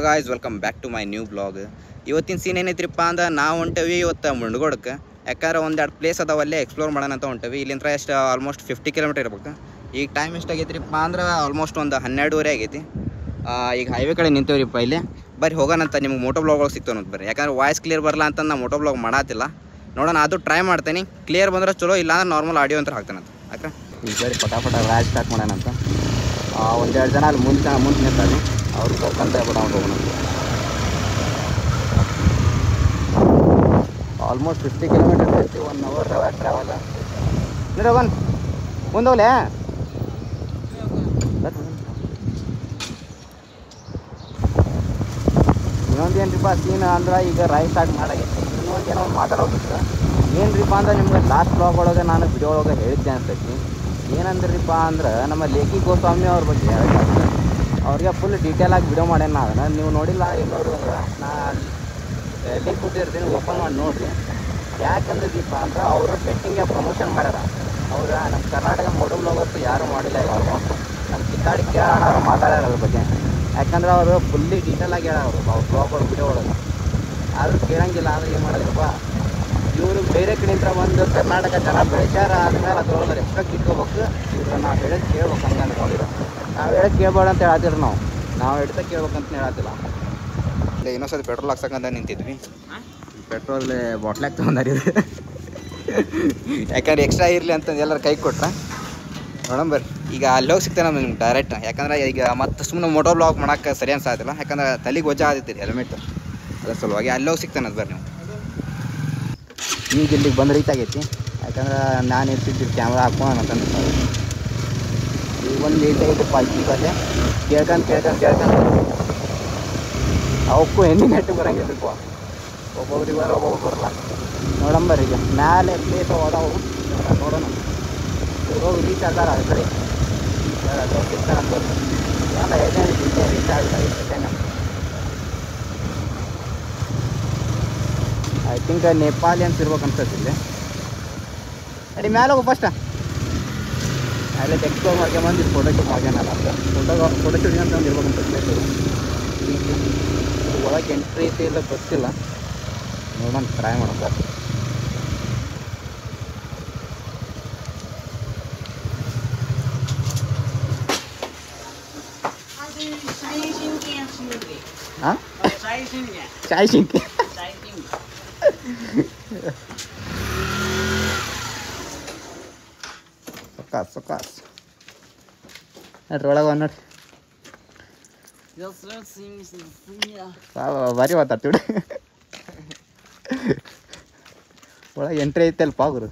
Guys welcome back to my new blog. ಇವತ್ತಿನ scene ಏನೈತ್ರಿಪ್ಪ ಅಂದ್ರೆ ನಾವು ಹೊಂಟೇವಿ ಇವತ್ತು ಮುಂಡಗೋಡಕ್ಕೆ. ಯಾಕಂದ್ರೆ ಒಂದೆರಡು ಪ್ಲೇಸ್ ಅದಾವಲ್ಲೇ ಎಕ್ಸ್ಪ್ಲೋರ್ ಮಾಡೋಣ ಅಂತ ಹೊಂಟೇವಿ. ಇಲ್ಲಿಂದ ಎಷ್ಟು ಆಲ್ಮೋಸ್ಟ್ 50 ಕಿಲೋಮೀಟರ್ ಇರ್ಬೇಕು. ಈಗ ಟೈಮ್ ಎಷ್ಟಾಗೈತ್ರಿಪ್ಪ ಅಂದ್ರೆ ಆಲ್ಮೋಸ್ಟ್ ಒಂದು 12:30 ಆಗೈತಿ. ಈಗ ಹೈವೇ ಕಡೆ ನಿಂತೇವ್ರಿಪ್ಪ ಇಲ್ಲಿ. ಬರ್ರಿ ಹೋಗೋಣಂತ. ನಿಮ್ಗೆ ಮೋಟೋ ಬ್ಲಾಗ್ಗಳು ಸಿಗ್ತಾವೆ ಅಂತ ಬರ್ರಿ. ಯಾಕಂದ್ರೆ ವಾಯ್ಸ್ ಕ್ಲಿಯರ್ ಬರಲ್ಲ ಅಂತ ನಾನು ಮೋಟೋ ಬ್ಲಾಗ್ ಮಾಡತ್ತಿಲ್ಲ. ನೋಡೋಣ, ಅದು ಟ್ರೈ ಮಾಡ್ತೇನೆ. ಕ್ಲಿಯರ್ ಬಂದ್ರೆ ಚಲೋ, ಇಲ್ಲಾಂದ್ರೆ ನಾರ್ಮಲ್ ಆಡಿಯೋ ಅಂತ ಹಾಕ್ತಾನಂತ. ಯಾಕೆ ಈಗ ಬರೀ ಪಟಾಪಟ ರಾಜ್ ಸ್ಟಾರ್ಟ್ ಮಾಡೋಣಂತ. ಒಂದೆರಡು ಜನ ಅಲ್ಲಿ ಮುಂದೆ ನಿಂತಾರೆ, ಅವ್ರು ಕರ್ಕೊಂತ ಬಿಡೋಣ. ಆಲ್ಮೋಸ್ಟ್ 50 ಕಿಲೋಮೀಟರ್ಸ್ ಐತಿ. 1 ಅವರ್ ಟ್ರಾವೆಲ್. ನೀರು ಮುಂದೋಗ್ಲೆ. ಇನ್ನೊಂದು ಏನ್ರಿಪ್ಪ ಸೀನ್ ಅಂದ್ರೆ ಈಗ ರೈಸ್ ಸ್ಟಾರ್ಟ್ ಮಾಡಾಗೈತಿ. ಇನ್ನೊಂದು ಏನೋ ಮಾತಾಡೋದಿತ್ತು. ಏನ್ರಿಪ್ಪ ಅಂದ್ರೆ ನಿಮ್ಗೆ ಲಾಸ್ಟ್ ಬ್ಲಾಗ್ ಒಳಗೆ ನಾನು ವಿಡಿಯೋ ಒಳಗೆ ಹೇಳಿದ್ದೆ ಅನ್ಸೈತಿ. ಏನಂದ್ರಿಪ್ಪ ಅಂದ್ರೆ ನಮ್ಮ ಲೇಖಿ ಗೋಸ್ವಾಮಿ ಅವ್ರ ಬಗ್ಗೆ ಅವ್ರಿಗೆ ಫುಲ್ ಡೀಟೇಲಾಗಿ ವಿಡಿಯೋ ಮಾಡ್ಯಾನ. ಅದನ್ನು ನೀವು ನೋಡಿಲ್ಲ, ಎಲ್ಲರೂ ನಾ ಲಿಂಕ್ ಕೊಟ್ಟಿರ್ತೀನಿ, ಓಪನ್ ಮಾಡಿ ನೋಡಿರಿ. ಯಾಕಂದ್ರೆ ದೀಪ ಅಂದ್ರೆ ಅವರು ಬೆಟ್ಟಿಂಗ್ಗೆ ಪ್ರಮೋಷನ್ ಮಾಡ್ಯಾರ. ಅವ್ರು ನಮ್ಮ ಕರ್ನಾಟಕ ಮೋಟೋ ಬ್ಲಾಗರ್ಸ್ ಯಾರು ಮಾಡಿಲ್ಲ. ಯಾರು ನಮ್ಮ ಕಿತ್ತಾಡಿ ಕೇಳೋಣ ಮಾತಾಡ್ಯಾರ ಅದ್ರ ಬಗ್ಗೆ. ಯಾಕಂದ್ರೆ ಅವರು ಫುಲ್ಲಿ ಡೀಟೇಲಾಗಿ ಹೇಳೋರು ಅವ್ರ ಬ್ಲಾಗ್ ಒಳಗೆ ವಿಡಿಯೋ ಒಳಗೆ. ಆದರೂ ಕೇಳಂಗಿಲ್ಲ. ಆದರೆ ಏನು ಮಾಡೋದಿಲ್ಲಪ್ಪ, ಇವರು ಬೇರೆ ಕಡೆಯಿಂದ ಒಂದು ಕರ್ನಾಟಕ ಜನ ಬೆಳೆಸ್ಯಾರ. ಆದ್ಮೇಲೆ ಅದ್ರೊಳಗೆ ರೆಸ್ಪೆಕ್ಟ್ ಇಟ್ಕೋಬೇಕು. ಇವ್ರು ನಾವು ಹೇಳೋದು ಕೇಳ್ಬೇಕು ಹಂಗಂದ್ರೆ ನೋಡಿರೋ. ನಾವು ಹೇಳೋದು ಕೇಳ್ಬೇಡ ಅಂತ ಹೇಳತ್ತಿರ. ನಾವು ಹಿಡ್ತಾ ಕೇಳ್ಬೇಕಂತ ಹೇಳತ್ತಿಲ್ಲ. ಇಲ್ಲ ಇನ್ನೊಂದ್ಸತಿ ಪೆಟ್ರೋಲ್ ಹಾಕ್ಸಕ್ಕಂತ ನಿಂತಿದ್ವಿ. ಪೆಟ್ರೋಲ್ ಬಾಟ್ಲಾಗ ತೊಗೊಂಡಾರಿ. ಯಾಕಂದ್ರೆ ಎಕ್ಸ್ಟ್ರಾ ಇರಲಿ ಅಂತಂದು ಎಲ್ಲರೂ ಕೈ ಕೊಟ್ರ. ನೋಡಂಬರ್ರಿ, ಈಗ ಅಲ್ಲಿ ಹೋಗಿ ಸಿಗ್ತೇನೆ ನಿಮ್ಗೆ ಡೈರೆಕ್ಟ್. ಯಾಕಂದ್ರೆ ಈಗ ಮತ್ತೆ ಸುಮ್ಮನೆ ಮೋಟೋ ಬ್ಲಾಗ್ ಮಾಡೋಕ್ಕೆ ಸರಿ ಅನ್ಸಾತಿಲ್ಲ. ಯಾಕಂದ್ರೆ ತಲೆಗೆ ವಜಾ ಆದಿತ್ತೀರಿ ಹೆಲ್ಮೆಟ್, ಅದ್ರ ಸಲುವಾಗಿ ಅಲ್ಲಿ ಹೋಗಿ ಸಿಗ್ತಾನೆ ಅದು. ಬರ್ರಿ ನೀವು ಈಗ ಇಲ್ಲಿಗೆ ಬಂದು ರೀಚ್ ಆಗೈತಿ. ಯಾಕಂದ್ರೆ ನಾನು ಇರ್ತಿದ್ದು ಕ್ಯಾಮ್ರಾ ಹಾಕೋಣ ಅಂತಂದು ಈಗ ಒಂದು ಲೇಟ್ ಆಗೈತಪ್ಪ. ಈಗಲ್ಲೇ ಕೇಳ್ಕೊಂಡು ಅವಕ್ಕೂ ಹೆಣ್ಣು ನೆಟ್ಟು ಬರೋಂಗಿಲ್ಲಪ್ಪ. ಒಬ್ಬೊಬ್ರಿಗೆ ಒಬ್ಬೊಬ್ರು ಬರಲ್ಲ. ನೋಡಂಬರ್ರಿ ಈಗ ಮ್ಯಾಲೆ ಪ್ಲೇಸ್ ಓಡಾವು ನೋಡೋಣ. ಹೋಗಿ ರೀಚ್ ಆಗಾರ ಆ ಕಡೆ ಸಿಗ್ತಾರಂತ. ರೀಚ್ ಆಗ್ತಾರೆ. ಐ ಥಿಂಕ್ ನೇಪಾಳಿಯನ್ಸ್ ಇರ್ಬೇಕು ಅನ್ಸತ್ತಿಲ್ಲ. ಅಡಿ ಮ್ಯಾಲೆ ಹೋಗು ಫಸ್ಟ್. ಅಲ್ಲೇ ಎಕ್ಸ್ಪ್ಲೋರ್ ಮಾಡ್ಕೊಂಬಂದು ಫೋಟೋ ಶೂಟ್ ಮಾಡ್ಯಾನಲ್ಲ. ಫೋಟೋ ಶೂಟಿಂಗ್ ಅಂತ ಒಂದು ಇರ್ಬೇಕು ಅನ್ಸುತ್ತೆ. ಒಳಗೆ ಎಂಟ್ರಿ ಐತೆ ಇಲ್ಲ ಗೊತ್ತಿಲ್ಲ. ನೋಡೋಣ, ಟ್ರೈ ಮಾಡೋಣ. ಹಾಂ, ಚಾಯ್ ಶಿಂಕೆ ಸೊಕಾಸ್ ನೋಡ್ರಿ. ಒಳಗೆ ನೋಡಿ ಭಾರಿ ಮಾತಾಡ್ತೀವಿ. ಒಳಗೆ ಎಂಟ್ರಿ ಐತೆ ಅಲ್ಪ ಗುರು.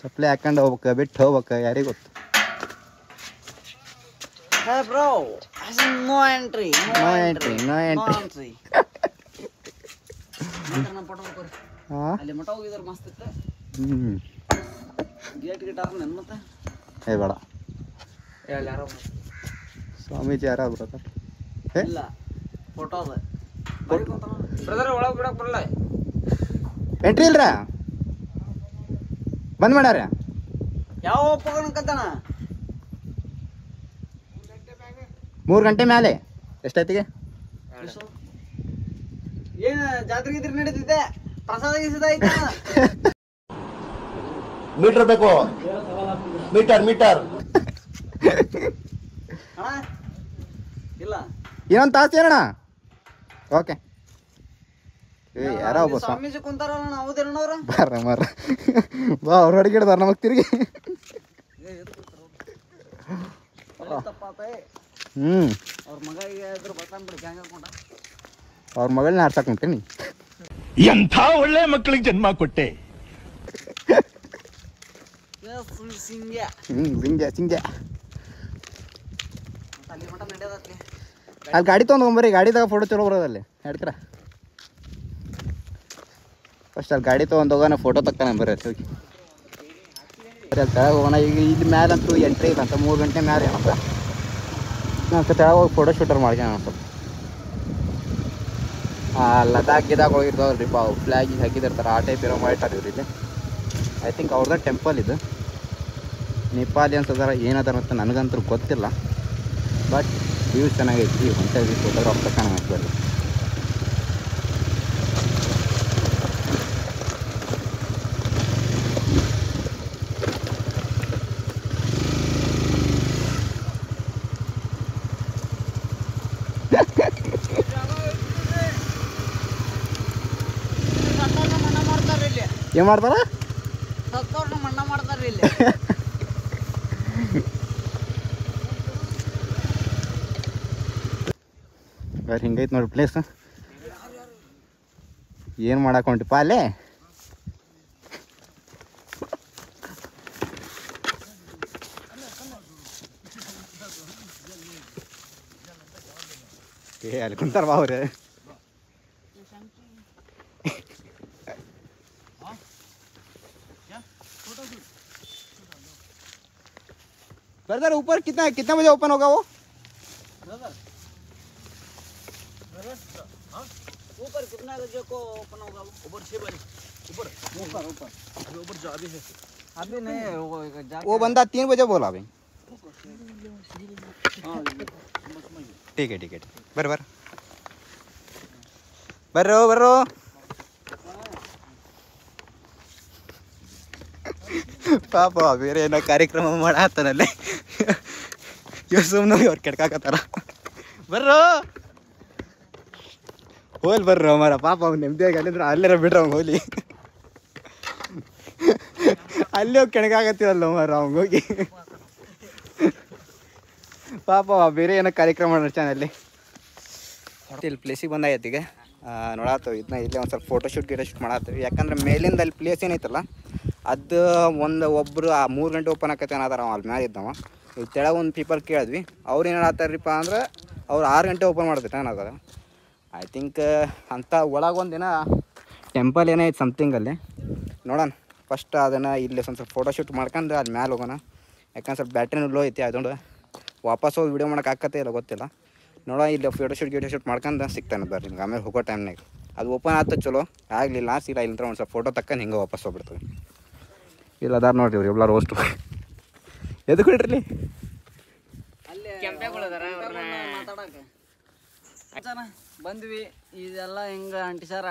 ಚಪ್ಪಲಿ ಹಾಕೊಂಡು ಹೋಗ್ಬೇಕು, ಬಿಟ್ಟು ಹೋಗ್ಬೇಕು, ಯಾರಿಗೆ ಗೊತ್ತು. No entry. ಹಾಂ, ಅಲ್ಲಿ ಮಠ ಹೋಗಿದ್ರೆ ಮಸ್ತ್ ಇತ್ತು. ಗೇಟ್ ಮತ್ತೆ ಏ ಬೇಡ, ಯಾರೋ ಸ್ವಾಮೀಜಿ ಯಾರ ಬ್ರದರ್? ಇಲ್ಲ ಫೋಟೋ ಅದ ಬ್ರದರ್. ಒಳಗೆ ಬಿಡಕ್ಕೆ ಬರಲ್ಲ. ಎಂಟ್ರಿ ಇಲ್ರ, ಬಂದ್ ಮಾಡ್ಯಾರ. ಯಾವ ಒಪ್ಪಕಂತಾನ? 3 ಗಂಟೆ ಮೇಲೆ. ಎಷ್ಟೈತಿಗೆ? ಏನು ಜಾತ್ರೆ ಇದ್ರೆ ನಡೀತಿದ್ದೆ, ಪ್ರಸಾದ ಗಿಸದ ಐತೆ. ಮೀಟರ್ ಬೇಕು, ಮೀಟರ್ ಅಣ್ಣ ಇಲ್ಲ, ಇನ್ನೊಂದು ತಾಸು ಏನಣ್ಣ? ಓಕೆ. ಯಾರೋ ಒಬ್ಬ ಸ್ವಾಮೀಜಿ ಕುಂತಾರಲ್ಲ, ಹೌದೇನವ್ರ? ಮರ ಬಾ, ಅವ್ರ ಅಡಿಗಿಡ್ದಾರ ನಮಗೆ ತಿರುಗಿ. ಅವ್ರ ಮಗ ಇದ್ರು ಬರ್ತಾನ ಬಿಡಿ, ಗ್ಯಾಂಗ್ ಹಾಕೊಂಡ. ಅವ್ರ ಮಗಳನ್ನ ಆಡ್ಸಕ್ ಹೊಂಟೇನಿ. ಎಂಥ ಒಳ್ಳೆ ಮಕ್ಕಳಿಗೆ ಜನ್ಮ ಕೊಟ್ಟೆ. ಸಿಂಗ್ಯ ಅಲ್ಲಿ ಮಠ ನಡೆಯೋದತ್ಲಿ. ಅಲ್ಲಿ ಗಾಡಿ ತೊಗೊಂಡ್ಬರ್ರಿ. ಗಾಡಿದಾಗ ಫೋಟೋ ಚಲೋ ಬರೋದಲ್ಲಿ ಹೇಳ್ತೀರ. ಫಸ್ಟ್ ಅಲ್ಲಿ ಗಾಡಿ ತೊಗೊಂಡು ಹೋಗೋಣ, ಫೋಟೋ ತಕ್ತಾನೆ ಬರ್ರಿ. ಅಲ್ಲಿ ಹೋಗಿ ಅಲ್ಲಿ ಕೆಳಗೆ ಹೋಗೋಣ. ಈಗ ಇಲ್ಲಿ ಮ್ಯಾಲಂತೂ ಎಂಟ್ರಿ ಇಲ್ಲ ಅಂತ. 3 ಗಂಟೆ ಮ್ಯಾಲೆ ಏನಪ್ಪ. ನಾನು ಕೆಳಗೆ ಹೋಗಿ ಫೋಟೋ ಶೂಟರ್ ಮಾಡ್ಕೊಂಡು ಸ್ವಲ್ಪ ಲದಾಖ್ ಗಿದಾಖ್ ಹೋಗಿರ್ತಾವಲ್ರಿ ಪಾ, ಫ್ಲ್ಯಾಗಿಗೆ ಹಾಕಿದಿರ್ತಾರೆ. ಆ ಟೈಪ್ ಇರೋ ಮಾಡಿಟ್ಟಾರೆ ಇವ್ರು ಇಲ್ಲಿ. ಐ ಥಿಂಕ್ ಅವ್ರದ್ದು ಟೆಂಪಲ್ ಇದು. ನೇಪಾಲಿಯನ್ಸ್ ಅದಾರ ಏನದಾರ ಅಂತ ನನಗಂತೂ ಗೊತ್ತಿಲ್ಲ. ಬಟ್ ವ್ಯೂಸ್ ಚೆನ್ನಾಗೈತಿ, ಹೊಂಟೇವಿ ಫೋಟೋಗ್ರಾಫ್ ತಗೊಂಡು ಹಾಕ್ಬಾರ್ದು. ಏನು ಮಾಡ್ತಾರ? ಮಣ್ಣ ಮಾಡ್ತಾರ್ರಿ ಇಲ್ಲಿ. ಹಿಂಗೈತೆ ನೋಡಿ ಪ್ಲೇಸ್. ಏನು ಮಾಡಕ್ಕೆ ಹೊಂಟಿಪ್ಪ ಅಲ್ಲೇ? ಅಲ್ಲಿ ಕುಂತಾರ ಬಾ ಅವ್ರೆ. ब्रदर ऊपर कितना बजे ओपन होगा वो? ऊपर कितना बजे को ओपन होगा? ऊपर 6 बजे. ऊपर जा भी है. अभी नहीं वो बंदा 3 बजे बोला भाई. ठीक है बर्रो ಪಾಪ ಬೇರೆ ಏನೋ ಕಾರ್ಯಕ್ರಮ ಮಾಡತ್ತನಲ್ಲೇ. ಇವ್ ಸುಮ್ಮನೆ ಅವ್ರು ಕೆಡ್ಕಾಕತ್ತಾರ. ಬರ್ರೋ ಮಾರ ಪಾಪ ಅವ್ನು ನೆಮ್ಮದಿಯಾಗಿ ಅಲ್ಲಿಂದ್ರೆ ಅಲ್ಲೇರ ಬಿಡ್ರ ಅವ್ನು ಹೋಗ್ಲಿ. ಅಲ್ಲಿ ಹೋಗಿ ಕೆಣಕಾಕತ್ತೀವಲ್ಲ ಮಾರ ಅವ್ನು ಹೋಗಿ. ಪಾಪ ಬೇರೆ ಏನೋ ಕಾರ್ಯಕ್ರಮ ನಡ್ಚಾನಲ್ಲಿ. ಇಲ್ಲಿ ಪ್ಲೇಸಿಗೆ ಬಂದಾಗೈತಿ ಈಗ ನೋಡತ್ತವ. ಇದನ್ನ ಇಲ್ಲೇ ಒಂದು ಸ್ವಲ್ಪ ಫೋಟೋಶೂಟ್ ಮಾಡತ್ತೀವಿ. ಯಾಕಂದ್ರೆ ಮೇಲಿಂದ ಅಲ್ಲಿ ಪ್ಲೇಸ್ ಏನೈತಲ್ಲ ಅದು ಒಬ್ಬರು 3 ಗಂಟೆ ಓಪನ್ ಆಕೈತೆ ಅನ್ನೋದಾರ ಅಲ್ಲಿ ಮ್ಯಾಲೆ ಇದ್ದವ. ಇಲ್ಲಿ ತೆಳಗೆ ಒಂದು ಪೀಪಲ್ ಕೇಳಿದ್ವಿ, ಅವ್ರು ಏನು ಹೇಳತ್ತಾರ್ರಿಪ್ಪ ಅಂದ್ರೆ ಅವ್ರು 6 ಗಂಟೆ ಓಪನ್ ಮಾಡ್ತೈತೆ ಅನ್ನೋದಾರ. ಐ ಥಿಂಕ್ ಅಂಥ ಒಳಗೊಂದಿನ ಟೆಂಪಲ್ ಏನೈತೆ ಸಮಥಿಂಗ್ ಅಲ್ಲಿ ನೋಡೋಣ. ಫಸ್ಟ್ ಅದನ್ನು ಇಲ್ಲಿ ಸ್ವಲ್ಪ ಫೋಟೋಶೂಟ್ ಮಾಡ್ಕೊಂಡು ಅಲ್ಲಿ ಮ್ಯಾಲೆ ಹೋಗೋಣ. ಯಾಕಂದ್ರೆ ಸ್ವಲ್ಪ ಬ್ಯಾಟ್ರಿನೂ ಲೋ ಐತಿ. ಅದೊಂದು ವಾಪಸ್ ಹೋಗಿ ವೀಡಿಯೋ ಮಾಡೋಕೆ ಆಕತ್ತೆ ಇಲ್ಲ ಗೊತ್ತಿಲ್ಲ. ನೋಡೋ ಇಲ್ಲಿ ಫೋಟೋಶೂಟ್ ಮಾಡ್ಕೊಂಡು ಸಿಗ್ತಾನೆ ಬರ್ರಿ ನಿಮ್ಗೆ. ಆಮೇಲೆ ಹೋಗೋ ಟೈಮ್ನಾಗ ಅದು ಓಪನ್ ಆಯ್ತು ಚಲೋ, ಆಗಲಿಲ್ಲ ಸೀದಾ ಇಲ್ಲಂದ್ರೆ ಒಂದು ಸ್ವಲ್ಪ ಫೋಟೋ ತಕ್ಕಂಡು ಹಿಂಗೆ ವಾಪಸ್ ಹೋಗ್ಬಿಡ್ತೀವಿ. ಇಲ್ಲ ಅದಾರ ನೋಡ್ರಿ ಇವ್ರು ಎಲ್ಲ ರೋಸ್ಟ್ ಎದಕ್ಕೆ ಬಿಡ್ರಿ ಬಂದ್ವಿ. ಇದೆಲ್ಲ ಹಿಂಗ ಅಂಟಿಸಾರ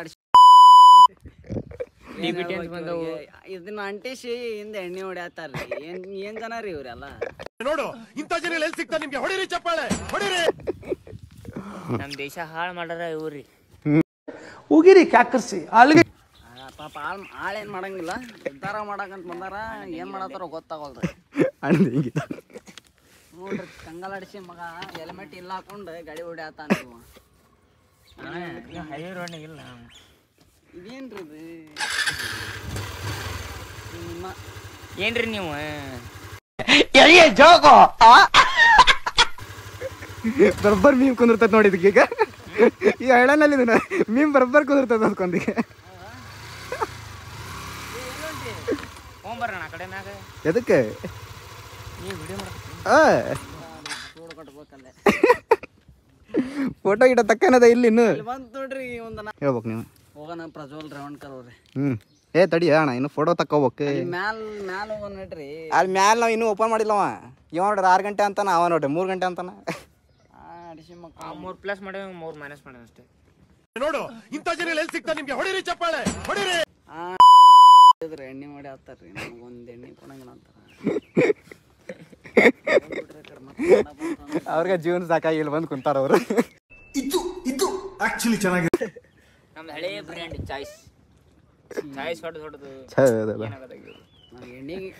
ಇದನ್ನ ಅಂಟಿಸಿ ಹಿಂದೆ ಎಣ್ಣೆ ಹೊಡ್ಯಾತಾರ್ರಿ. ಏನ್ ಜನ ರೀ ಇವ್ರೆಲ್ಲ ನೋಡು. ಇಂಥ ಜನ ಎಲ್ಲಿ ಸಿಗ್ತಾರೆ ನಿಮ್ಗೆ? ಹೊಡಿರಿ ಚಪ್ಪಾಳೆ ಹೊಡಿರಿ. ನಮ್ ದೇಶ ಹಾಳು ಮಾಡ್ಯಾರ ಇವ್ರಿ. ಹೋಗಿರಿ ಕ್ಯಾಕರ್ಸಿ ಅಲ್ಲಿಗೆ ಪಾಪ ಆಳೇನ್ ಮಾಡಂಗಿಲ್ಲ. ಉದ್ಧಾರ ಮಾಡಕಂತ ಬಂದಾರ. ಏನ್ ಮಾಡತ್ತಾರ ಗೊತ್ತಾಗಲ್ರಿ. ನೋಡ್ರಿ ಕಂಗಾಲಾಡಿಸಿ ಮಗ ಹೆಲ್ಮೆಟ್ ಇಲ್ಲ ಹಾಕೊಂಡು ಗಾಡಿ ಹೊಡ್ಯಾತಾನ. ಹೈವೇ ರೋಡ್ನಾಗ ಇಲ್ಲ. ಇದೇನ್ರಿ ನಿಮ್ಮ ಏನ್ರಿ ನೀವು ಬರಬ್ಬರ್ ಮೀಮ್ ಕುಂದಿರ್ತೈತೆ ನೋಡಿದಕ್ಕೆ ಈಗ ಈ ಹಳ್ಳನಲ್ಲಿ ಮೀಮ್ ಬರಬ್ಬರ್ ಕುಂದಿರ್ತೈತೆ ಅದ್ಕೊಂದಿಗೆ. ಹೋಗ್ಬರ್ರಣ ಆ ಕಡೆ ಮ್ಯಾಗ. ಎದಕ್ಕೆ ನೀವು ವಿಡಿಯೋ ಮಾಡ್ತೀವಿ. ಸೂಡು ಕಟ್ಬೇಕಲ್ಲೇ. ಫೋಟೋ ಗಿಟ ತಕ್ಕನದ ಇಲ್ಲಿ ಇನ್ನು ಬಂತ ನೋಡ್ರಿ ಒಂದನ ಹೇಳ್ಬೇಕು ನೀವು. ಹೋಗೋಣ ಪ್ರಜ್ವಲ್ ರೇವಣ್ಕರ್ ಅವ್ರಿ. ತಡಿ ಅಣ್ಣ ಇನ್ನು ಫೋಟೋ ತಕ್ಕೋಬೇಕು. ಮ್ಯಾಲ ಹೋಗೋಣ ನೋಡ್ರಿ. ಅಲ್ಲಿ ಮ್ಯಾಲ ನಾವು ಇನ್ನೂ ಓಪನ್ ಮಾಡಿಲ್ಲವ. ಇವ ನೋಡ್ರಿ 6 ಗಂಟೆ ಅಂತಾನ, ಅವ ನೋಡ್ರಿ 3 ಗಂಟೆ ಅಂತಾನ. ಅಡಿಸಿ ಮಕ್ಕ 3+ ಮಾಡಿ 3 ಮೈನಸ್ ಮಾಡಿ ಅಷ್ಟೇ. ನೋಡು ಇಂಥ ಜನ ಎಲ್ಲಿ ಸಿಗ್ತಾರೆ ನಿಮ್ಗೆ? ಹೊಡಿರಿ ಚಪ್ಪಾಳೆ ಹೊಡಿರಿ. ಎಣ್ಣೆ ಮಾಡಿ ಹಾಕ್ತಾರ್ರಿ. ನಮಗೊಂದು ಎಣ್ಣೆ ಕೊಡಂಗಿಲ್ಲ ಅಂತಾರ. ಅವ್ರಿಗೆ ಜೀವನ ಸಾಕಾಗಿ ಇಲ್ಲಿ ಬಂದು ಕುಂತಾರ ಅವರು. ಇದು ಆಕ್ಚುಲಿ ಚೆನ್ನಾಗಿದೆ. ನಮ್ದು ಹಳೆ ಬ್ರ್ಯಾಂಡ್ ಚಾಯ್ಸ್ ಹೊಡೆದು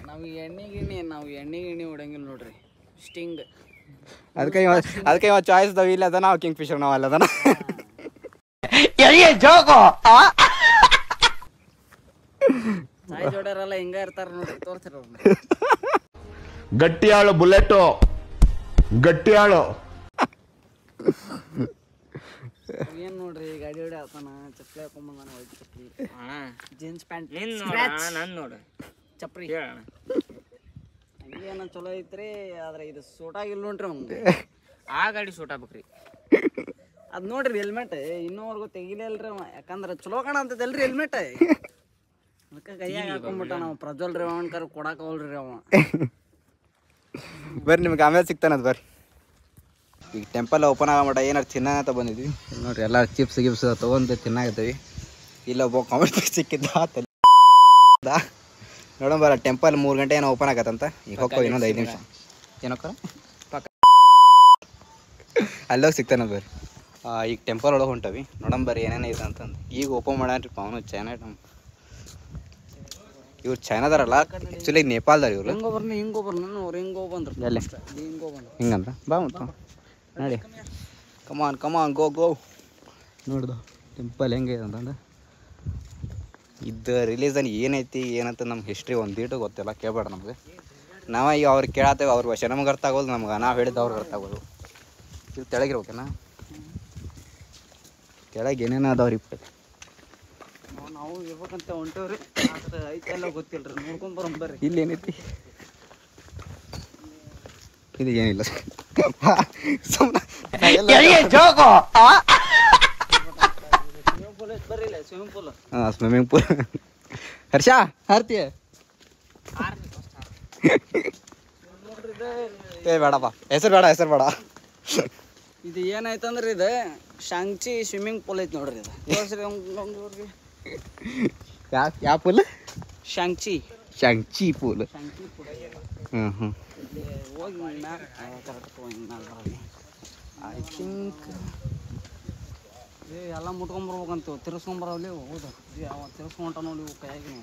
ನಾವು ಎಣ್ಣೆ ಗಿಣ್ಣಿ ಹೊಡಂಗಿಲ್ಲ ನೋಡ್ರಿ. ಸ್ಟಿಂಗ್ ಅದಕ್ಕೆ ಇವ ಚಾಯ್ಸ್ ದವ ಇಲ್ಲ ಅದ. ನಾವು ಕಿಂಗ್ ಫಿಶರ್ ನಾವು ಅಲ್ಲದನ. ಚಾಯ್ ಜೋಡರೆಲ್ಲ ಹಿಂಗ ಇರ್ತಾರ ನೋಡ್ರಿ. ತೋರ್ಸ್ರಿ ಅವ್ರನ್ನ. ಗಟ್ಟಿಯಾಳು ಬುಲೆಟು ಗಟ್ಟಿಯಾಳು. ಏನ್ ನೋಡ್ರಿ ಗಾಡಿ ಹೊಡಿ ಆತಾನ. ಚಪ್ಪಲಿ ಹಾಕೊಂಬಂದಾನ. ವೈಟ್ ಚಪ್ಪಲಿ, ಜೀನ್ಸ್ ಪ್ಯಾಂಟ್, ನನ್ ನೋಡು ಚಪ್ರಿ. ಹಂಗೇನ ಚಲೋ ಐತ್ರಿ. ಆದ್ರೆ ಇದು ಸೂಟ್ ಆಗಿಲ್ಲ ನೋಡ್ರಿ ಅವ್ನಿಗೆ. ಆ ಗಾಡಿ ಸೂಟ್ ಆಗ್ಬೇಕ್ರಿ. ಅದ್ ನೋಡ್ರಿ ಹೆಲ್ಮೆಟ್ ಇನ್ನೂವರೆಗೂ ತೆಗಿಲೇ ಅಲ್ರಿ ಅವ. ಯಾಕಂದ್ರ ಚಲೋ ಕಾಣಂತದಲ್ರಿ ಹೆಲ್ಮೆಟ್. ಅದಕ್ಕೆ ಕೈಯಾಗ ಹಾಕೊಂಡ್ಬಿಟ್ಟ. ನಾವು ಪ್ರಜ್ವಲ್ ರೇವಣ್ಕರ್ ಕೊಡಾಕ ಹೋಲ್ರಿ ಅವ. ಬರ್ರಿ ನಿಮ್ಗೆ ಆಮೇಲೆ ಸಿಗ್ತಾನದು ಬರ್ರಿ. ಈಗ ಟೆಂಪಲ್ ಓಪನ್ ಆಗೋ ಮಟ ಏನಾರು ತಿನ್ನ ಅಂತ ಬಂದಿದ್ವಿ ನೋಡ್ರಿ. ಎಲ್ಲ ಚಿಪ್ಸ್ ಗಿಪ್ಸ್ ತೊಗೊಂಡು ತಿನ್ನಾಗತ್ತೀವಿ. ಇಲ್ಲ ಒಬ್ಬ ಕಾಮೆಂಟ್ ಸಿಕ್ಕಿದ್ದ ನೋಡೋಣ ಬರ. ಟೆಂಪಲ್ 3 ಗಂಟೆ ಏನೋ ಓಪನ್ ಆಗತ್ತಂತ. ಈಗ ಹೋಗ್ಕೋ ಇನ್ನೊಂದು 5 ನಿಮಿಷ ಏನೋಕ್ಕ ಅಲ್ಲೋಗಿ ಸಿಗ್ತಾನೆ ಬರ್ರಿ. ಈಗ ಟೆಂಪಲ್ ಒಳಗೆ ಹೊಂಟವಿ. ನೋಡೋಣ ಬರ್ರಿ ಏನೇನು ಇದೆ ಅಂತಂದು. ಈಗ ಓಪನ್ ಮಾಡ್ಯಾನ್ರಿ ಅವನು ಚೈನಾ. ಇವ್ರು ಚೈನಾದಾರಲ್ಲ, ಆ್ಯಕ್ಚುಲಿ ನೇಪಾಳದಾರ ಇವರು. ಹಿಂಗಂದ್ರ ಬಾ ಮತ್ತು ನೋಡಿ. ಕಮಾನ್ ಗೋ ನೋಡ್ದು ಟೆಂಪಲ್ ಹೆಂಗೆ ಅಂತಂದು. ಇದು ರಿಲೀಸನ್ ಏನೈತಿ ಏನಂತ ನಮ್ಗೆ ಹಿಸ್ಟ್ರಿ ಒಂದೀಟು ಗೊತ್ತಿಲ್ಲ, ಕೇಳಬೇಡ ನಮಗೆ. ನಾವು ಈಗ ಅವ್ರಿಗೆ ಕೇಳತ್ತೇವೆ, ಅವ್ರ ಭಾಷೆ ನಮ್ಗೆ ಅರ್ಥ ಆಗೋದು, ನಮ್ಗೆ ನಾವು ಹೇಳಿದ್ದು ಅವ್ರಿಗೆ ಅರ್ಥ ಆಗೋದು. ಇದು ತೆಳಗಿರ್ಬೇಕೇನ? ಕೆಳಗೆ ಏನೇನು ಅದಾವ್ರಿ ನಾವು ಇರ್ಬೇಕಂತ ಹೊಂಟೇವ್ರಿ. ಐತೆಲ್ಲ ಗೊತ್ತಿಲ್ರಿ, ನೋಡ್ಕೊಂಡ್ ಬರೋಣ ಬರ್ರಿ. ಇಲ್ಲಿ ಏನೈತಿ? ಇದು ಏನಿಲ್ಲ. Swimming pool. ಹರ್ಷ ಹಾರ್ತೀಯ? ಬೇಡಪ್ಪ, ಹೆಸರು ಬೇಡ. ಇದು ಏನಾಯ್ತಂದ್ರೆ ಇದು ಶಾಂಗ್ಚಿ ಸ್ವಿಮ್ಮಿಂಗ್ ಪೂಲ್ ಐತಿ ನೋಡ್ರಿ. ಇದು ಯಾವ ಪೂಲ್? ಶಾಂಗ್ಚಿ ಪೂಲ್. ಹ್ಞೂ ಹೋಗಿ ಮ್ಯಾಲ ಕರೆಕ್ಟ್ ಹೋಗಿ ಮ್ಯಾಲ ಬರೋದು. ಐ ಥಿಂಕ್ ಎಲ್ಲ ಮುಟ್ಕೊಂಬರ್ಬೇಕಂತ ತಿರ್ಸ್ಕೊಂಬರವ್ಲಿ. ಹೌದು ಅವ ತಿರ್ಸ್ಕೊಂಟ ನೋಡಿ ಕೈಯಾಗಿ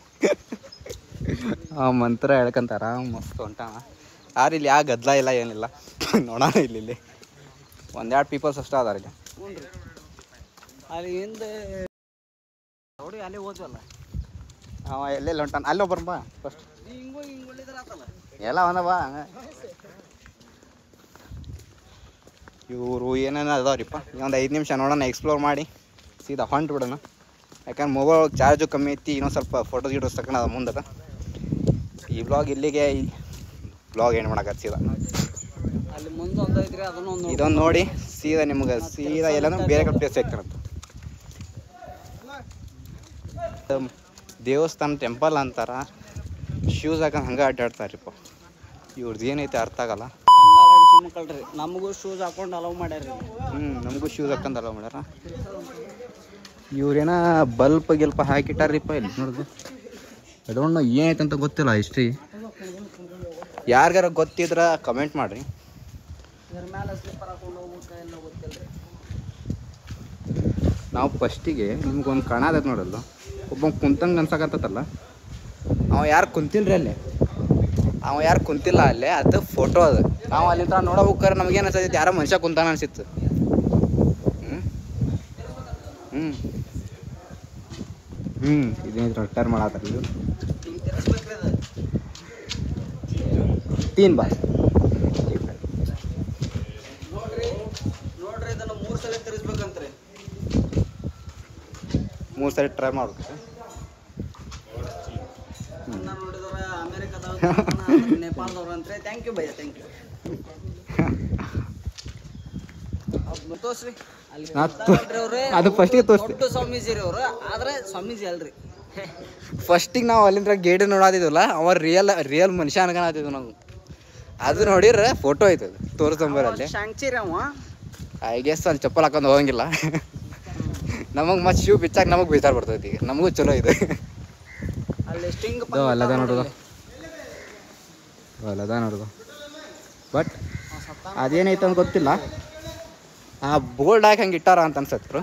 ಮಂತ್ರ ಹೇಳ್ಕಂತಾರ. ಮಸ್ತ್ ಹೊಂಟಾನ. ಯಾರು ಇಲ್ಲಿ ಯಾವ ಗದ್ದಲ ಇಲ್ಲ ಏನಿಲ್ಲ. ನೋಡೋಣ ಇಲ್ಲಿ ಒಂದೆರಡು ಪೀಪಲ್ಸ್ ಅಷ್ಟೇ ಅದಾರ ಇಲ್ಲಿ. ಹ್ಞೂ ರೀ. ಅಲ್ಲಿ ಹಿಂದೆ ನೋಡಿ ಅಲ್ಲೇ ಹೋದ್ವಲ್ಲ. ಅವ ಎಲ್ಲೆಲ್ಲಿ ಹೊಂಟಾನ ಅಲ್ಲಿ ಒಬ್ಬರು ಬಾ ಫಸ್ಟ್. ಹಿಂಗೊಳ್ಳಿದ್ರ ಆತಲ್ಲ ಎಲ್ಲ ಒಂದವ ಹಂಗೆ. ಇವರು ಏನೇನು ಅದಾವ್ರಿಪ್ಪ. ಒಂದು 5 ನಿಮಿಷ ನೋಡೋಣ, ಎಕ್ಸ್ಪ್ಲೋರ್ ಮಾಡಿ ಸೀದಾ ಹೊಂಟು ಬಿಡೋಣ. ಯಾಕಂದ್ರೆ ಮೊಬೈಲ್ ಚಾರ್ಜು ಕಮ್ಮಿ ಐತಿ. ಇನ್ನೊಂದು ಸ್ವಲ್ಪ ಫೋಟೋಸ್ ಗೀಟೋಸ್ ತಗೊಂಡು ಅದು ಮುಂದದ. ಈ ಬ್ಲಾಗ್ ಇಲ್ಲಿಗೆ ಬ್ಲಾಗ್ ಏನು ಮಾಡಕತ್ತ ಸೀದಾ ಅಲ್ಲಿ ಮುಂದೆ ಒಂದು ಐತ್ರಿ, ಅದನ್ನು ಒಂದು ಇದೊಂದು ನೋಡಿ ಸೀದಾ ನಿಮ್ಗೆ ಸೀದಾ ಎಲ್ಲನೂ ಬೇರೆ ಕಡೆ ಪ್ಲೇಸ್ ಸಿಗ್ತಾರಂತ. ದೇವಸ್ಥಾನ ಟೆಂಪಲ್ ಅಂತಾರ. ಶೂಸ್ ಹಾಕೊಂಡು ಹಂಗೆ ಅಡ್ಡಾಡ್ತಾರಿಪ್ಪ. ಇವ್ರದ್ದು ಏನೈತೆ ಅರ್ಥ ಆಗಲ್ಲ. ಮಕ್ಕಳ್ರಿ ನಮಗೂ ಶೂಸ್ ಹಾಕೊಂಡು ಅಲೌ ಮಾಡ್ಯಾರ. ನಮಗೂ ಶೂಸ್ ಹಾಕೊಂಡು ಅಲೌ ಮಾಡ್ಯಾರ. ಇವ್ರೇನ ಬಲ್ಪ್ ಹಾಕಿಟ್ಟಾರಿಪ್ಪ ಇಲ್ಲಿ ನೋಡಿದ್ರು. ಅದೊಂದು ಏನೈತೆ ಅಂತ ಗೊತ್ತಿಲ್ಲ ಹಿಸ್ಟ್ರಿ. ಯಾರಿಗಾರ ಗೊತ್ತಿದ್ರ ಕಮೆಂಟ್ ಮಾಡಿರಿ. ಇದ್ರ ಮೇಲೆ ಸ್ಲಿಪ್ಪರ್ ಹಾಕೊಂಡು ಹೋಗ್ಬೇಕು ಎಲ್ಲ ಗೊತ್ತಿಲ್ಲ. ನಾವು ಫಸ್ಟಿಗೆ ನಿಮ್ಗೊಂದು ಕಾಣದೈತೆ ನೋಡಲ್ಲ, ಒಬ್ಬ ಕುಂತಂಗೆ ಅನ್ಸಕತ್ತಲ್ಲ. ಅವ ಯಾರು ಕುಂತಿಲ್ಲ ಅಲ್ಲೇ, ಅದು ಫೋಟೋ ಅದು. ನಾವು ಅಲ್ಲಿಂದ ನೋಡಬೇಕಾರೆ ನಮಗೇನು ಅನ್ಸೈತಿ, ಯಾರೋ ಮನುಷ್ಯ ಕುಂತಾನ ಅನ್ಸಿತ್ತು. ಇದೇನಿದ್ರು ರಿಟರ್ನ್ ಮಾಡತ್ತಾರ. ಇದು ತೀನ್ ಬಾ ನೋಡ್ರಿ ಇದನ್ನ 3 ಸಲ ತಿರ್ಸ್ಬೇಕಂತ್ರಿ. 3 ಸರಿ ಟ್ರೈ ಮಾಡ್ಬೇಕು. ನೋಡಿದ್ರೆ ಅಮೆರಿಕದವ್ರು ನೇಪಾಳದವ್ರು ಅಂತ್ರಿ. ಥ್ಯಾಂಕ್ ಯು ಭಯ್ಯ, ಥ್ಯಾಂಕ್ ಯು. ತೋರ್ಸ್ರಿ ಅದು ಫಸ್ಟಿಗೆ ತೋರಿಸ್ತೀವಿ. ದೊಡ್ಡ ಸ್ವಾಮೀಜಿ ರೀ ಅವರು, ಆದ್ರೆ ಸ್ವಾಮೀಜಿ ಅಲ್ರಿ. ಫಸ್ಟಿಗೆ ನಾವು ಅಲ್ಲಿಂದ ಗೇಡ್ ನೋಡಾದಿದ್ವಲ್ಲ, ಅವ ರಿಯಲ್ ಮನುಷ್ಯ ಅನ್ಕೊಳತಿದ್ವಿ ನಾವು. ಅದು ನೋಡಿದ್ರೆ ಫೋಟೋ ಐತೆ, ಅದು ತೋರಿಸ್ಕೊಂಬರಲ್ಲಿ. ಶಾಂಗ್ಚಿ ರೀ ಅವ. ಐ ಗೆಸ್ ಅಲ್ಲಿ ಚಪ್ಪಲ್ ಹಾಕೊಂಡು ಹೋಗಂಗಿಲ್ಲ. ನಮಗೆ ಮತ್ತೆ ಶೂ ಬಿಚ್ಚಾಕ ನಮಗೆ ಬೇಜಾರು ಬರ್ತೈತಿ. ಈಗ ನಮಗೂ ಚಲೋ ಇದೆ. ಅಲ್ಲಿ ಸ್ಟಿಂಗ್ ಅಲ್ಲದ ನೋಡೋದು ಬಟ್ ಅದೇನೈತೆ ಅಂತ ಗೊತ್ತಿಲ್ಲ. ಬೋರ್ಡ್ ಹಾಕಿ ಹಂಗೆ ಇಟ್ಟಾರ ಅಂತ ಅನ್ಸತ್ರು.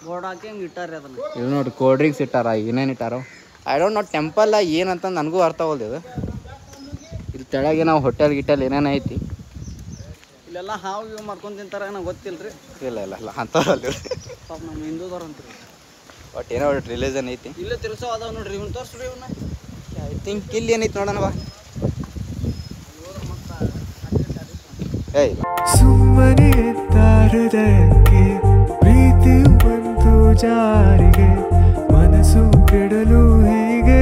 ಬೋರ್ಡ್ ಹಾಕಿ ಹಂಗೆ ಇಟ್ಟಾರ ಅದನ್ನ. ಇದು ನೋಡಿ ಕೋಲ್ಡ್ ಡ್ರಿಂಕ್ಸ್ ಇಟ್ಟಾರ, ಏನೇನು ಇಟ್ಟಾರೋ ಐ ಡೋಂಟ್ ನೋ. ಟೆಂಪಲ್ ಏನಂತ ನನಗೂ ಅರ್ಥ ಆಗಲ್ದು. ಇಲ್ಲಿ ತೆಳಗೆ ನಾವು ಹೋಟೆಲ್ ಗಿಟೆಲ್ ಏನೇನು ಐತಿ. ಇಲ್ಲೆಲ್ಲ ಹಾವು ಇವು ಮಾಡ್ಕೊಂಡು ತಿಂತಾರ ಏನೋ ಗೊತ್ತಿಲ್ರಿ. ಇಲ್ಲ ಅಂಥವ್ರಲ್ಲಿ ಪಾಪ ನಮ್ಮ ಹಿಂದೂದವ್ರು ಅಂತೀರಿ. ಬಟ್ ಏನೋ ರಿಲೀಜನ್ ಐತಿ. ಇಲ್ಲೇ ತಿರ್ಸೋ ಅದಾವ ನೋಡ್ರಿ. ಇವ್ನು ತೋರಿಸ್ರಿ ಇವನ್ನ. ಐ ಥಿಂಕ್ ಇಲ್ಲಿ ಏನೈತಿ ನೋಡೋಣ ಬಾ. ಏಯ್ ಸುಮ್ಮನೆ ಹೃದಯಕ್ಕೆ ಪ್ರೀತಿ ಬಂತು ಜಾರಿಗೆ, ಮನಸ್ಸು ಕೆಡಲು ಹೀಗೆ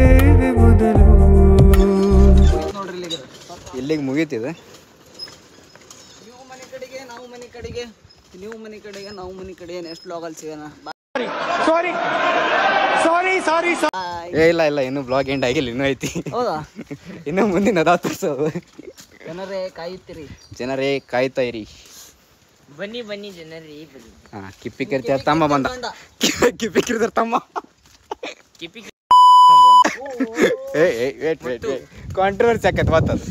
ಮೊದಲು. ನೋಡ್ರಿ ಇಲ್ಲಿಗೆ ಮುಗೀತಿದೆ. ನೀವು ಮನೆ ಕಡೆಗೆ ನಾವು ಮನೆ ಕಡೆಗೆ, ನೀವು ಮನೆ ಕಡೆಗೆ ನಾವು ಮನೆ ಕಡೆಗೆ. ನೆಕ್ಸ್ಟ್ ಬ್ಲಾಗಲ್ಲಿ ಸಿಗೋಣ. ಸಾರಿ ಏ ಇಲ್ಲ ಇಲ್ಲ ಇನ್ನೂ ಬ್ಲಾಗ್ ಎಂಡ್ ಆಗಿಲ್ಲ, ಇನ್ನೂ ಐತಿ. ಹೌದಾ? ಇನ್ನೂ ಮುಂದಿನ ಅದಾವ ತೋರ್ಸೋದು. ಜನರೇ ಕಾಯುತ್ತೀರಿ. ಜನರೇ ಕಾಯ್ತಾ ಇರಿ. ಬನ್ನಿ ಬನ್ನಿ ಜನರೇ ಬನ್ನಿ. ಹಾ ಕಿಪ್ಪಿ ಕಿರ್ತಾರ ತಮ್ಮ ಬಂದ. ಕಿಪ್ಪಿ ಕಿರ್ತಾರ ತಮ್ಮ. ಕಿಪಿ ವೇಟ್ ಕಾಂಟ್ರವರ್ಸಿ ಆಕತ್ ಮಾತದು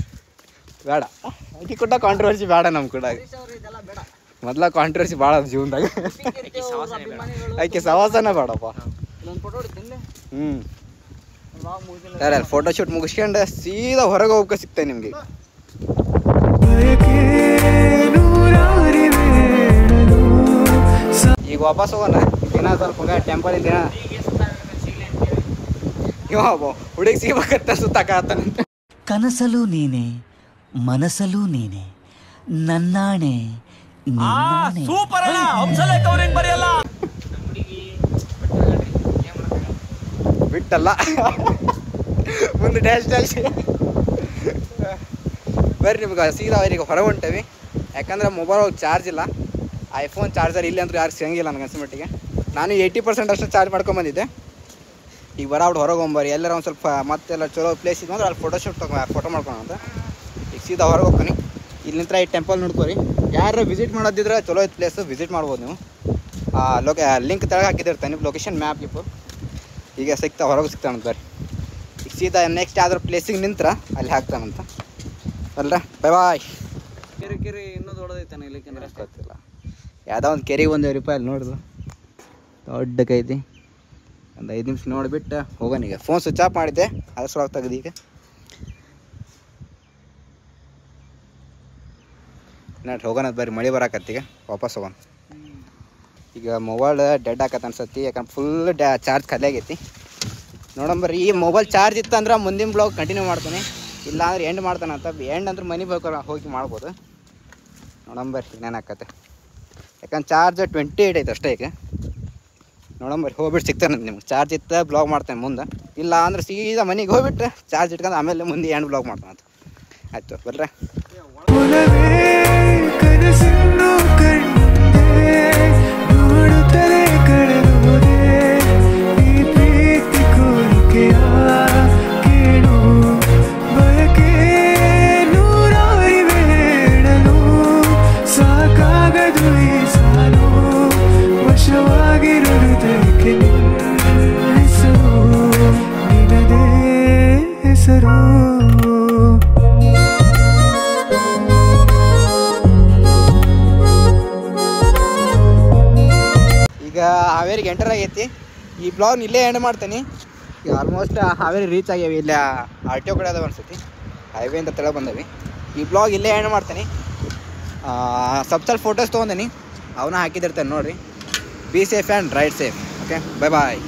ಬೇಡ. ಆಕಿ ಕೂಡ ಕಾಂಟ್ರವರ್ಸಿ ಬೇಡ ನಮ್ಮ ಕೂಡ. ಮೊದ್ಲ ಕಾಂಟ್ರವರ್ಸಿ ಭಾಳ ಅದ ಜೀವನದಾಗ. ಆಕೆ ಸವಾಸನ ಬೇಡಪ್ಪ. ಯಾರು ಫೋಟೋ ಶೂಟ್ ಮುಗಿಸ್ಕೊಂಡು ಸೀದಾ ಹೊರಗೆ ಹೋಗ್ಕ ಸಿಗ್ತೇನೆ ನಿಮಗೆ. ಈಗ ವಾಪಸ್ ಹೋಗೋಣ. ದಿನ ಸ್ವಲ್ಪ ಟೆಂಪಲ್ ದಿನ ಇವ ಹುಡುಗಿ ಸಿಗ್ಬೇಕಂತ ಸುತ್ತಾಕತ್ತಾನಂತ. ಕನಸಲು ನೀನೆ ಮನಸಲು ನೀನೆ ನನ್ನಾಣೆ ಬಿಟ್ಟಲ್ಲ ಮುಂದೆ ಡ್ಯಾಶ್ ಬರ್ರಿ ನಿಮ್ಗೆ ಸೀದಾ ಅವರಿಗೆ ಹೊರ ಹೊಂಟವಿ. ಯಾಕಂದ್ರೆ ಮೊಬೈಲ್ ಚಾರ್ಜ್ ಇಲ್ಲ. ಐಫೋನ್ ಚಾರ್ಜರ್ ಇಲ್ಲಿ ಅಂತೂ ಯಾರು ಸಿಗಂಗಿಲ್ಲ ನನಗೆ ಅನ್ಸಮಟ್ಟಿಗೆ. ನಾನು 80% ಅಷ್ಟು ಚಾರ್ಜ್ ಮಾಡ್ಕೊಂಬಂದಿದ್ದೆ. ಈಗ ಬರಾಬಿಟ್ಟು ಹೊರಗೆ ಹೋಗ್ಬರಿ ಎಲ್ಲರ ಒಂದು ಸ್ವಲ್ಪ ಮತ್ತೆಲ್ಲ ಚಲೋ ಪ್ಲೇಸ್ ಇದ್ದು ಅಂದ್ರೆ ಅಲ್ಲಿ ಫೋಟೋ ಮಾಡ್ಕೊಳ ಅಂತ. ಈಗ ಸೀದಾ ಹೊರಗೆ ಹೋಗ್ತೀನಿ. ಇಲ್ಲಿಂದ ಈ ಟೆಂಪಲ್ ನೋಡ್ಕೊರಿ. ಯಾರು ವಿಸಿಟ್ ಮಾಡೋದಿದ್ರೆ ಚಲೋ ಇತ್ತು ಪ್ಲೇಸು, ವಿಸಿಟ್ ಮಾಡ್ಬೋದು ನೀವು. ಲಿಂಕ್ ತೆಳಗೆ ಹಾಕಿದಿರ್ತಾನೆ ಲೊಕೇಶನ್ ಮ್ಯಾಪ್ ಗಿಪ್ಪು. ಈಗ ಹೊರಗೆ ಸಿಗ್ತಾನಂತ ಬರ್ರಿ. ಈಗ ಸೀದಾ ನೆಕ್ಸ್ಟ್ ಯಾವ್ದಾರು ಪ್ಲೇಸಿಗೆ ನಿಂತ್ರ ಅಲ್ಲಿ ಹಾಕ್ತಾನಂತ. ಅಲ್ರ ಬಾಯ್ ಬಾಯ್. ಕೆರೆ ಇನ್ನೂ ದೊಡ್ಡದೈತಾನೆ ಇಲ್ಲಿ ಗೊತ್ತಿಲ್ಲ. ಯಾವುದೋ ಒಂದು ಕೆರೆಗೆ ₹1 ಅಲ್ಲಿ ನೋಡಿದ್ರು ದೊಡ್ಡ ಕೈತಿ. ಒಂದು 5 ನಿಮಿಷ ನೋಡಿಬಿಟ್ಟು ಹೋಗೋಣ. ಈಗ ಫೋನ್ ಸ್ವಿಚ್ ಆಫ್ ಮಾಡಿದ್ದೆ, ಅದ್ರ ಸಲುವಾಗಿ ತೆಗೆದು ಈಗ ಹೋಗೋಣ ಬರ್ರಿ. ಮಳೆ ಬರಾಕತ್ತೀಗ ವಾಪಸ್ ಹೋಗೋಣ. ಈಗ ಮೊಬೈಲ್ ಡೆಡ್ ಆಕತ್ತೆ ಅನ್ಸತ್ತಿ. ಯಾಕಂದ್ರೆ ಫುಲ್ ಚಾರ್ಜ್ ಖಾಲಿ ಆಗೈತಿ. ನೋಡಂಬರ್ರಿ. ಈ ಮೊಬೈಲ್ ಚಾರ್ಜ್ ಇತ್ತು ಅಂದ್ರೆ ಮುಂದಿನ ಬ್ಲಾಗ್ ಕಂಟಿನ್ಯೂ ಮಾಡ್ತೀನಿ. ಇಲ್ಲ ಅಂದ್ರೆ ಎಂಡ್ ಮಾಡ್ತಾನಂತ. ಎಂಡ್ ಅಂದ್ರೆ ಮನೆ ಬೇಕಾರೆ ಹೋಗಿ ಮಾಡ್ಬೋದು. ನೋಡಂಬರ್ರಿ ಇನ್ನೇನು ಆಕತ್ತೆ. ಯಾಕಂದ್ರೆ ಚಾರ್ಜ್ 28 ಐತೆ ಅಷ್ಟೇ. ಈಗ ನೋಡಂಬರ್ರಿ ಹೋಗ್ಬಿಟ್ಟು ಸಿಗ್ತಾನೆ ನಿಮ್ಗೆ. ಚಾರ್ಜ್ ಇತ್ತು ಬ್ಲಾಗ್ ಮಾಡ್ತೇನೆ ಮುಂದೆ. ಇಲ್ಲ ಅಂದ್ರೆ ಸೀದಾ ಮನೆಗೆ ಹೋಗ್ಬಿಟ್ರೆ ಚಾರ್ಜ್ ಇಟ್ಕೊಂಡು ಆಮೇಲೆ ಮುಂದೆ ಎಂಡ್ ಬ್ಲಾಗ್ ಮಾಡ್ತಾನೆ ಅಂತ. ಆಯಿತು ಬರ್ರೆ. ಕನಸನ್ನು ಕಂಡೆ ನೋಡುತ್ತಲೇ ಕಳೆದೋದೆ ಈ ಪ್ರೀತಿ ಕೋರಿಕೆಯ ಕೇಳು ಬಯಕೆ ನೂರಾರಿವೆ ಹೇಳಲು ಸಾಕಾಗದು ಈ ಸಾಲು ವಶವಾಗಿರುವುದಕ್ಕೆ ಹೆಸರು ನಿನದೇ ಹೆಸರು. ಹಾವೇರಿಗೆ ಎಂಟರ್ ಆಗೈತಿ. ಈ ಬ್ಲಾಗ್ ಇಲ್ಲೇ ಎಂಡ್ ಮಾಡ್ತೀನಿ. ಈಗ ಆಲ್ಮೋಸ್ಟ್ ಹಾವೇರಿ ರೀಚ್ ಆಗ್ಯಾವಿ. ಇಲ್ಲ RTO ಕಡೆ ಅದಾವ ಅನ್ಸತಿ. ಹೈವೇಯಿಂದ ತೆಳಗೆ ಬಂದವಿ. ಈ ಬ್ಲಾಗ್ ಇಲ್ಲೇ ಎಂಡ್ ಮಾಡ್ತೀನಿ. ಸ್ವಲ್ಪ ಫೋಟೋಸ್ ತೊಗೊಂಡೀನಿ, ಅವನ್ನ ಹಾಕಿದಿರ್ತೇನೆ ನೋಡಿರಿ. Be safe and ride safe. Okay bye bye.